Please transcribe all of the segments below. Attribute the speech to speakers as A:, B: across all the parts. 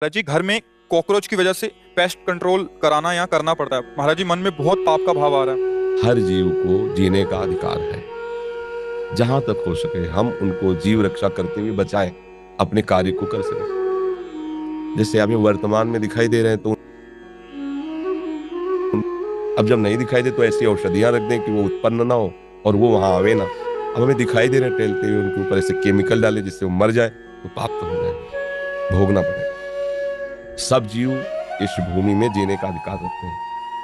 A: महाराज जी घर में कॉकरोच की वजह से पेस्ट कंट्रोल कराना या करना पड़ता है। महाराज जी मन में बहुत पाप का भाव आ रहा है।
B: हर जीव को जीने का अधिकार है। जहां तक हो सके हम उनको जीव रक्षा करते हुए बचाएं, अपने कार्य को कर सकें। जैसे अभी वर्तमान में दिखाई दे रहे हैं तो अब जब नहीं दिखाई दे तो ऐसी औषधियां रख दें कि वो उत्पन्न ना हो और वो वहां आवे ना। अब हमें दिखाई दे रहे हैं टहलते हुए, उनके ऊपर ऐसे केमिकल डाले जिससे वो मर जाए तो पाप तो हो जाएगा, भोगना पड़ेगा। सब जीव इस भूमि में जीने का अधिकार रखते हैं।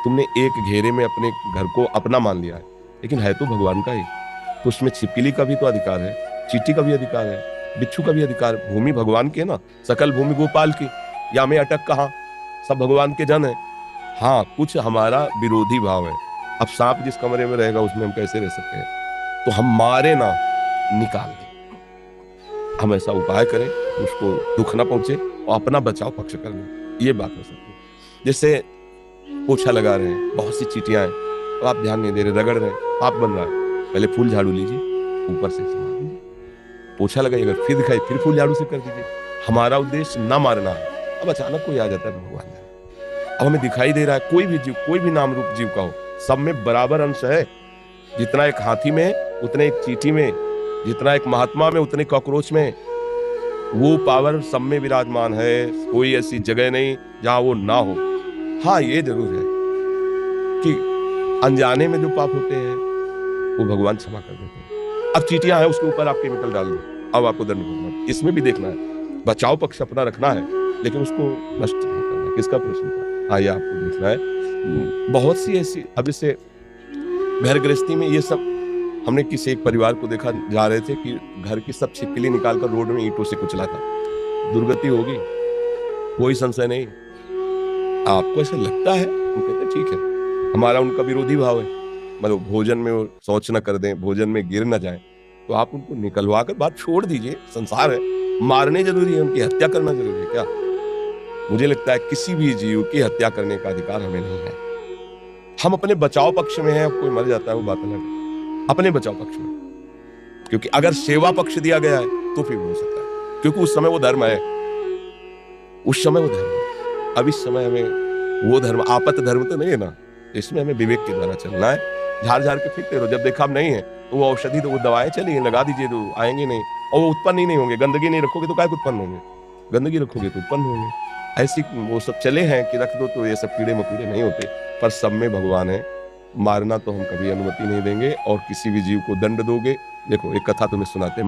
B: तुमने एक घेरे में अपने घर को अपना मान लिया है, लेकिन है तो भगवान का ही। तो उसमें छिपकली का भी तो अधिकार है, चींटी का भी अधिकार है, बिच्छू का भी अधिकार। भूमि भगवान की है ना, सकल भूमि गोपाल की। या मैं अटक कहाँ, सब भगवान के जन है। हाँ, कुछ हमारा विरोधी भाव है। अब सांप जिस कमरे में रहेगा उसमें हम कैसे रह सकते हैं? तो हम मारे ना, निकाल दें। हम ऐसा उपाय करें उसको दुख ना पहुंचे और अपना बचाव पक्ष कर लें, ये बात हो सकती है। जैसे पोछा लगा रहे हैं, बहुत सी चींटियां हैं, तो आप ध्यान नहीं दे रहे, रगड़ रहे हैं, पाप बन रहा है। पहले फूल झाड़ू लीजिए, ऊपर से मार दीजिए। पोछा लगाइए, अगर फिर दिखाई फिर फूल झाड़ू से कर दीजिए। हमारा उद्देश्य ना मारना है। अब अचानक कोई आ जाता है तो भगवान जाने। अब हमें दिखाई दे रहा है कोई भी जीव, कोई भी नाम रूप जीव का हो, सब में बराबर अंश है। जितना एक हाथी में उतने एक चींटी में, जितना एक महात्मा में उतने कॉकरोच में। वो पावर सब में विराजमान है। कोई ऐसी जगह नहीं जहां वो ना हो। हाँ, ये जरूर है कि अनजाने में जो पाप होते हैं वो भगवान क्षमा कर देते हैं। अब चींटियां हैं, उसके ऊपर आप केमिकल डाल दो, अब आपको दंड भोगना। इसमें भी देखना है, बचाव पक्ष अपना रखना है, लेकिन उसको नष्ट नहीं करना है। किसका प्रश्न था? हाँ, ये आपको देखना है। बहुत सी ऐसी, अब इसे घर गृहस्थी में ये सब, हमने किसी एक परिवार को देखा, जा रहे थे कि घर की सब छिपकली निकालकर रोड में ईंटों से कुचला था। दुर्गति होगी, कोई संशय नहीं। आपको ऐसा लगता है, हम कहते हैं ठीक है, हमारा उनका विरोधी भाव है, मतलब भोजन में वो शौच न कर दें, भोजन में गिर न जाए, तो आप उनको निकलवा कर बात छोड़ दीजिए। संसार है, मारने जरूरी है, उनकी हत्या करना जरूरी है क्या? मुझे लगता है किसी भी जीव की हत्या करने का अधिकार हमें नहीं है। हम अपने बचाव पक्ष में हैं। अब कोई मर जाता है वो बात अलग है, अपने बचाव पक्ष में। क्योंकि अगर सेवा पक्ष दिया गया है तो फिर हो सकता है, क्योंकि उस समय वो धर्म है, उस समय वो धर्म है। अब इस समय हमें वो धर्म, आपत धर्म तो नहीं है ना, इसमें हमें विवेक के द्वारा चलना है। झाड़ झाड़ के फेंकते रहो, जब देखा अब नहीं है तो वो औषधि, तो वो दवाएं चलिए लगा दीजिए, तो आएंगे नहीं और वो उत्पन्न ही नहीं होंगे। गंदगी नहीं रखोगे तो क्या उत्पन्न होंगे, गंदगी रखोगे तो उत्पन्न होंगे। ऐसी वो सब चले हैं कि रख दो तो ये सब कीड़े मकोड़े नहीं होते। पर सब में भगवान है, मारना तो हम कभी अनुमति नहीं देंगे। और किसी भी जीव को दंड दोगे, देखो एक कथा तुम्हें सुनाते हैं।